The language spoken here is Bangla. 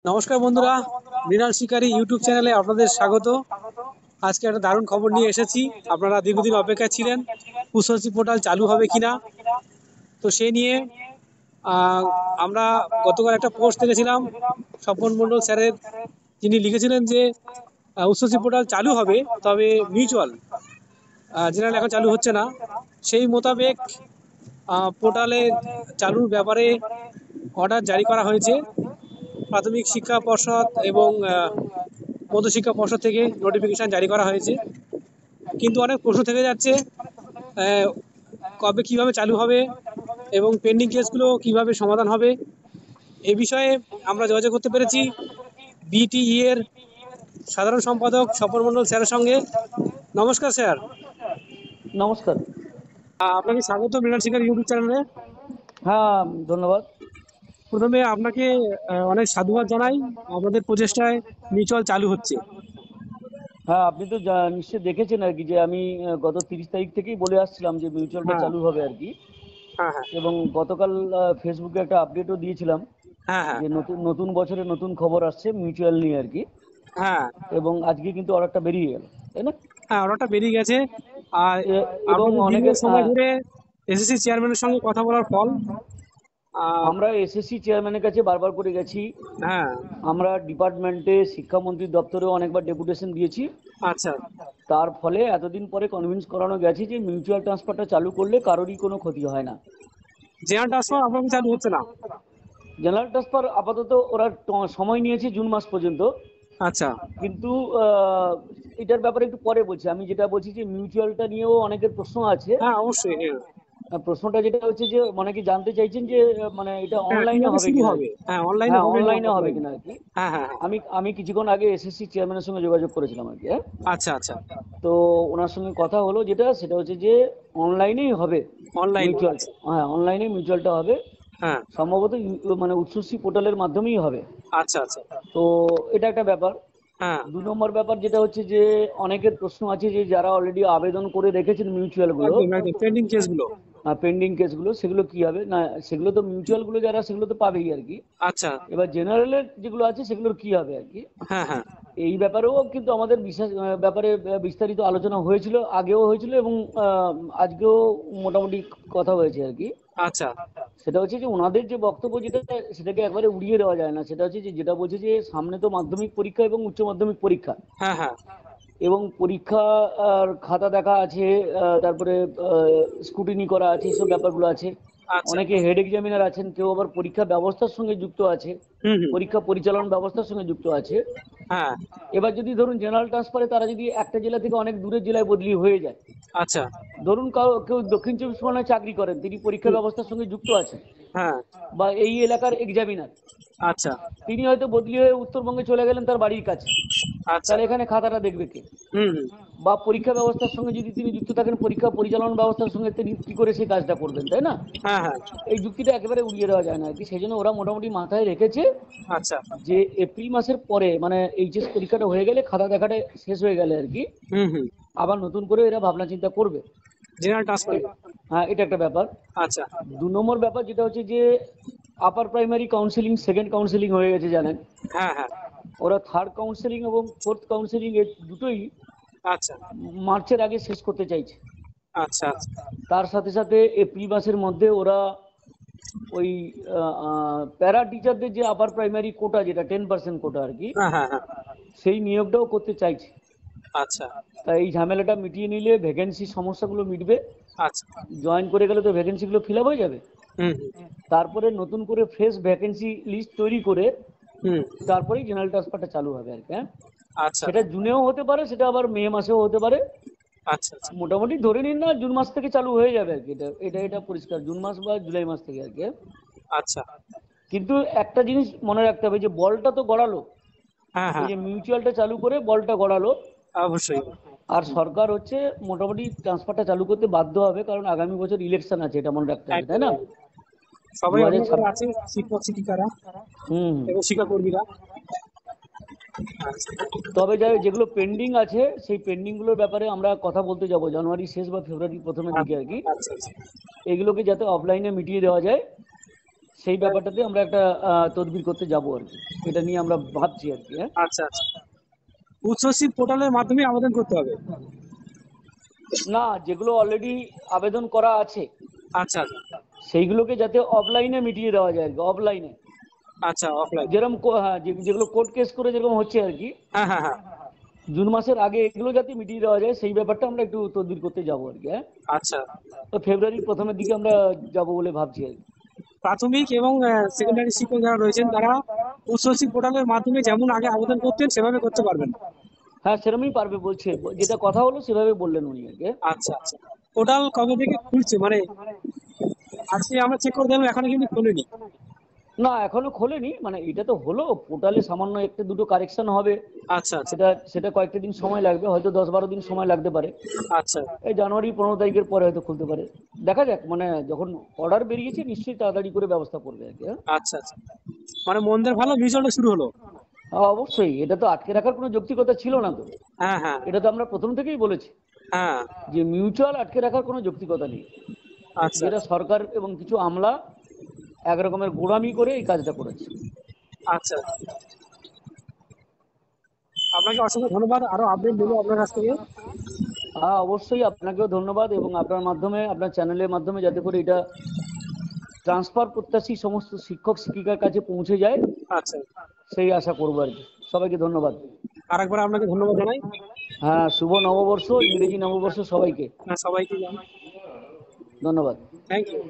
নমস্কার বন্ধুরা, মৃণাল শিকারী ইউটিউব চ্যানেলে আপনাদের স্বাগত। আজকে একটা দারুণ খবর নিয়ে এসেছি। আপনারা দীর্ঘদিন অপেক্ষায় ছিলেন কুশলসী পোর্টাল চালু হবে কিনা। তো সেই নিয়ে আহ, আমরা গতকাল একটা পোস্ট দেখেছিলাম স্বপন মণ্ডল স্যারের, যিনি লিখেছিলেন যে উচ্চশী পোর্টাল চালু হবে, তবে মিউচুয়াল জেনারেল এখন চালু হচ্ছে না। সেই মোতাবেক পোর্টালে চালুর ব্যাপারে অর্ডার জারি করা হয়েছে। প্রাথমিক শিক্ষা পর্ষদ এবং মধ্যশিক্ষা পর্ষদ থেকে নোটিফিকেশন জারি করা হয়েছে, কিন্তু অনেক প্রশ্ন থেকে যাচ্ছে। আহ, কবে কিভাবে চালু হবে এবং পেন্ডিং কেসগুলো কিভাবে সমাধান হবে, এ বিষয়ে আমরা যোগাযোগ করতে পেরেছি বিটিই এর সাধারণ সম্পাদক স্বপন মণ্ডল স্যারের সঙ্গে। নমস্কার স্যার। নমস্কার। আপনাকে স্বাগত মৃণাল শিকার ইউটিউব চ্যানেলে। হ্যাঁ, ধন্যবাদ। প্রথমে আপনাকে অনেক সাধুবাদ জানাই, আপনাদের প্রচেষ্টায় মিউচুয়াল চালু হচ্ছে। হ্যাঁ, আপনি তো নিশ্চয়ই দেখেছেন আর কি যে আমি গত 30 তারিখ থেকেই বলে আসছিলাম যে মিউচুয়ালটা হ্যাঁ, চালু হবে আর কি। হ্যাঁ, হ্যাঁ, এবং গতকাল ফেসবুকে একটা আপডেটও দিয়েছিলাম হ্যাঁ, হ্যাঁ, যে নতুন নতুন বছরে নতুন খবর আসছে মিউচুয়াল নিয়ে আর কি। হ্যাঁ, এবং আজকে কিন্তু অর্ডারটা বেরিয়ে গেল, তাই না? হ্যাঁ, অর্ডারটা বেরিয়ে গেছে। আর এবং আপনাদের দীর্ঘ অনেকের সময় ধরে এসএসসি চেয়ারম্যানের সঙ্গে কথা বলার ফল। আহ, আমরা এসএসসি চেয়ারম্যানের কাছে বারবার করে গেছি। হ্যাঁ, আমরা ডিপার্টমেন্টে শিক্ষামন্ত্রীর দপ্তরেও অনেকবার ডেপুটেশন দিয়েছি। আচ্ছা। তার ফলে এতদিন পরে কনভিন্স করানো গেছে যে মিউচুয়াল ট্রান্সফারটা চালু করলে কারোরই কোনো ক্ষতি হয় না। জেনারেল ট্রান্সফার আপনাদের চালু হচ্ছে না? জেনারেল ট্রান্সফার আপাতত ওরা সময় নিয়েছে জুন মাস পর্যন্ত। আচ্ছা। কিন্তু এটার ব্যাপারে একটু পরে বলছি। আমি যেটা বলছি যে মিউচুয়ালটা নিয়েও অনেকের প্রশ্ন আছে। হ্যাঁ, অবশ্যই, হ্যাঁ। প্রশ্নটা যেটা হচ্ছে যে অনেকে জানতে চাইছেন যে মানে এটা হ্যাঁ, অনলাইনে কিভাবে হবে শুরু কিনা আর হবে? কি। হ্যাঁ, অনলাইনে হ্যাঁ, হবে না অনলাইনে হবে অফলাইন? কিনা আর কি। হ্যাঁ, হ্যাঁ, হ্যাঁ। আমি কিছুক্ষণ আগে এসএসসি চেয়ারম্যানের সঙ্গে যোগাযোগ করেছিলাম আর কি। হ্যাঁ, আচ্ছা, আচ্ছা। তো ওনার সঙ্গে কথা হলো, সেটা হচ্ছে যে অনলাইনেই হবে অনলাইনে, মিউচুয়ালটা। আচ্ছা। হ্যাঁ, অনলাইনে মিউচুয়ালটা হবে। হ্যাঁ, সম্ভবত মানে উচ্চশ্রী পোর্টালের মাধ্যমেই হবে। আচ্ছা, আচ্ছা। তো এটা একটা ব্যাপার। হ্যাঁ, 2 নম্বর ব্যাপার যেটা হচ্ছে যে অনেকের প্রশ্ন আছে যে যারা অলরেডি আবেদন করে রেখেছেন মিউচুয়ালগুলো, একদম একদম পেন্ডিং কেসগুলো। পেন্ডিং কেসগুলো, সেগুলো কি হবে না। সেগুলো তো মিউচুয়ালগুলো যারা, সেগুলো তো পাবেই আর কি। আচ্ছা। এবার জেনারেলের যেগুলো আছে সেগুলোর কি হবে আর কি। হ্যাঁ, হ্যাঁ। এই ব্যাপারেও কিন্তু আমাদের বিশেষ ব্যাপারে বিস্তারিত আলোচনা হয়েছিল, আগেও হয়েছিল এবং আহ, আজকেও মোটামুটি কথা হয়েছে আর কি। আচ্ছা। সেটা হচ্ছে যে ওনাদের যে বক্তব্য, সেটাকে একবারে উড়িয়ে দেওয়া যায় না। সেটা হচ্ছে যে যেটা বলছে যে সামনে তো মাধ্যমিক পরীক্ষা এবং উচ্চ মাধ্যমিক পরীক্ষা, হ্যাঁ, হ্যাঁ। এবং পরীক্ষা আর খাতা দেখা আছে, তারপরে স্কুটিনি করা আছে, এইসব ব্যাপারগুলো আছে। আচ্ছা। অনেকে হেড এক্সামিনার আছেন, কেউ আবার পরীক্ষা ব্যবস্থার সঙ্গে যুক্ত আছে, হুম, হুম। পরীক্ষা পরিচালন ব্যবস্থার সঙ্গে যুক্ত আছে। হ্যাঁ। এবার যদি ধরুন জেনারেল ট্রান্সফারে তারা যদি একটা জেলা থেকে অনেক দূরের জেলায় বদলি হয়ে যায়, আচ্ছা। ধরুন কেউ দক্ষিণ চব্বিশ পরগনায় চাকরি করেন, তিনি পরীক্ষা হুম। ব্যবস্থার সঙ্গে যুক্ত আছেন, হ্যাঁ। বা এই এলাকার এক্সামিনার, আচ্ছা। তিনি হয়তো বদলি হয়ে উত্তরবঙ্গে চলে গেলেন তার বাড়ির কাছে, আচ্ছা। তাহলে এখানে খাতাটা দেখবে কে? হুম, হুম। বা পরীক্ষা ব্যবস্থার সঙ্গে যদি তিনি যুক্ত থাকেন, পরীক্ষা পরিচালনা ব্যবস্থার সঙ্গে তিনি কি করে সেই কাজটা করবেন, তাই না? হ্যাঁ, হ্যাঁ। এই যুক্তিটা একেবারে উড়িয়ে দেওয়া যায় না আর কি। সেই জন্য ওরা মোটামুটি মাথায় রেখেছে আচ্ছা। যে এপ্রিল মাসের পরে, মানে এইচএস পরীক্ষাটা হয়ে গেলে, খাতা দেখাটা শেষ হয়ে গেলে আর কি, হুম, হুম। আবার নতুন করে এরা ভাবনা চিন্তা করবে। জেনারেল ট্রান্সফারে। হ্যাঁ, এটা একটা ব্যাপার। আচ্ছা। 2 নম্বর ব্যাপার যেটা হচ্ছে যে upper primary counselling, second counselling হয়ে গেছে জানেন। হ্যাঁ, হ্যাঁ। ওরা থার্ড কাউন্সিলিং এবং ফোর্থ কাউন্সিলিং এই দুটোই আচ্ছা, মার্চের আগে শেষ করতে চাইছে। আচ্ছা। আচ্ছা। তার সাথে সাথে এপ্রিল মাসের মধ্যে ওরা ওই প্যারা টিচারদের যে আপার প্রাইমারি কোটা, যেটা 10% কোটা আর কি, হ্যাঁ, হ্যাঁ, হ্যাঁ। সেই নিয়োগটাও করতে চাইছে। আচ্ছা, তাই এই ঝামেলাটা মিটিয়ে নিলে ভ্যাকেন্সির সমস্যাগুলো মিটবে। আচ্ছা। জয়েন করে গেলে তো ভ্যাকেন্সিগুলো ফিল আপ হয়ে যাবে। হুম, হুম। তারপরে নতুন করে ফ্রেশ ভ্যাকেন্সি লিস্ট তৈরি করে হুম। তারপরেই জেনারেল ট্রান্সফারটা চালু হবে আর কি। হ্যাঁ, আচ্ছা, সেটা জুনেও হতে পারে, সেটা আবার মে মাসেও হতে পারে। আচ্ছা। আচ্ছা, মোটামুটি ধরে নিন না জুন মাস থেকে চালু হয়ে যাবে আর কি। এটা এটা এটা পরিষ্কার জুন মাস বা জুলাই মাস থেকে আর কি। হ্যাঁ? আচ্ছা। কিন্তু একটা জিনিস মনে রাখতে হবে যে বলটা তো গড়ালো, হ্যাঁ, এই হ্যাঁ। যে মিউচুয়ালটা চালু করে বলটা গড়ালো। অবশ্যই। আর সরকার হচ্ছে মোটামুটি ট্রান্সফারটা চালু করতে বাধ্য হবে, কারণ আগামী বছর ইলেকশন আছে, এটা মনে রাখতে হবে, তাই একদম না? একদম। দু সবাই হাজার অপেক্ষায় ছাব্বিশ আছে, শিক্ষক শিক্ষিকারা হুম হুম। এবং শিক্ষাকর্মীরা। আচ্ছা। তবে যেগুলো পেন্ডিং আছে, সেই পেন্ডিং গুলোর ব্যাপারে আমরা কথা বলতে যাব জানুয়ারি শেষ বা ফেব্রুয়ারি প্রথমের দিকে আর কি। আচ্ছা, আচ্ছা। এগুলোকে যাতে অফলাইনে মিটিয়ে দেওয়া যায়, সেই ব্যাপারটাতে আমরা একটা তদবির করতে যাব আর কি, এটা নিয়ে আমরা ভাবছি আর কি। হ্যাঁ, আচ্ছা আচ্ছা, উচ্চশিক্ষা পোর্টালের মাধ্যমে আবেদন করতে হবে? না, যেগুলো অলরেডি আবেদন করা আছে আচ্ছা সেইগুলোকে যাতে অফলাইনে মিটিয়ে দেওয়া যায় আর কি, অফলাইনে। আচ্ছা, অফলাইন। যেরকম হ্যাঁ, যেগুলো কোর্ট কেস করে যেরকম হচ্ছে আর কি, হ্যাঁ হ্যাঁ হ্যাঁ। জুন মাসের আগে এগুলো যাতে মিটিয়ে দেওয়া যায় সেই ব্যাপারটা আমরা একটু তদবির করতে যাবো আর কি। হ্যাঁ, আচ্ছা, তো ফেব্রুয়ারির প্রথমের দিকে আমরা যাব বলে ভাবছি আর কি। প্রাথমিক এবং সেকেন্ডারি শিক্ষক যারা রয়েছেন তারা উচ্চশিক্ষা পোর্টালের মাধ্যমে যেমন আগে আবেদন করতেন সেভাবে করতে পারবেন? হ্যাঁ, সেরকমই পারবে বলছে, যেটা কথা হলো সেভাবে বললেন উনি আর কি। আচ্ছা আচ্ছা, পোর্টাল কবে থেকে খুলছে মানে? আজকে আমরা চেক করে দিলাম, এখনো কিন্তু খোলেনি। না, এখনো খোলেনি, মানে এটা তো হলো, পোর্টালে সামান্য একটা দুটো কারেকশন হবে, আচ্ছা আচ্ছা সেটা সেটা কয়েকটা দিন সময় লাগবে, হয়তো 10-12 দিন সময় লাগতে পারে। আচ্ছা এই জানুয়ারি 15 তারিখের পরে হয়তো খুলতে পারে, দেখা যাক, মানে যখন অর্ডার বেরিয়েছে নিশ্চয়ই তাড়াতাড়ি করে ব্যবস্থা করবে আর কি। হ্যাঁ, আচ্ছা আচ্ছা, মানে মন্দের ভালো বীজটা শুরু হলো। অবশ্যই, এটা তো আটকে রাখার কোনো যৌক্তিকতা ছিল না তো, হ্যাঁ হ্যাঁ এটা তো আমরা প্রথম থেকেই বলেছি হ্যাঁ। যে মিউচুয়াল আটকে রাখার কোনো যৌক্তিকতা নেই। আচ্ছা যেটা সরকার এবং কিছু আমলা এক রকমের গোড়ামি করে এই কাজটা করেছে। আচ্ছা, আপনাকে অসংখ্য ধন্যবাদ, আরো আপডেট দেবো আপনার কাছ থেকে। হ্যাঁ, অবশ্যই আপনাকেও ধন্যবাদ, এবং আপনার মাধ্যমে, আপনার চ্যানেলের মাধ্যমে যাতে করে এটা ট্রান্সফার প্রত্যাশী সমস্ত শিক্ষক শিক্ষিকার কাছে পৌঁছে যায় আচ্ছা, সেই আশা করবো আর কি। সবাইকে ধন্যবাদ। আরেকবার আপনাকে ধন্যবাদ জানাই। হ্যাঁ, শুভ নববর্ষ, ইংরেজি নববর্ষ সবাইকে। হ্যাঁ, সবাইকে ধন্যবাদ। Thank you.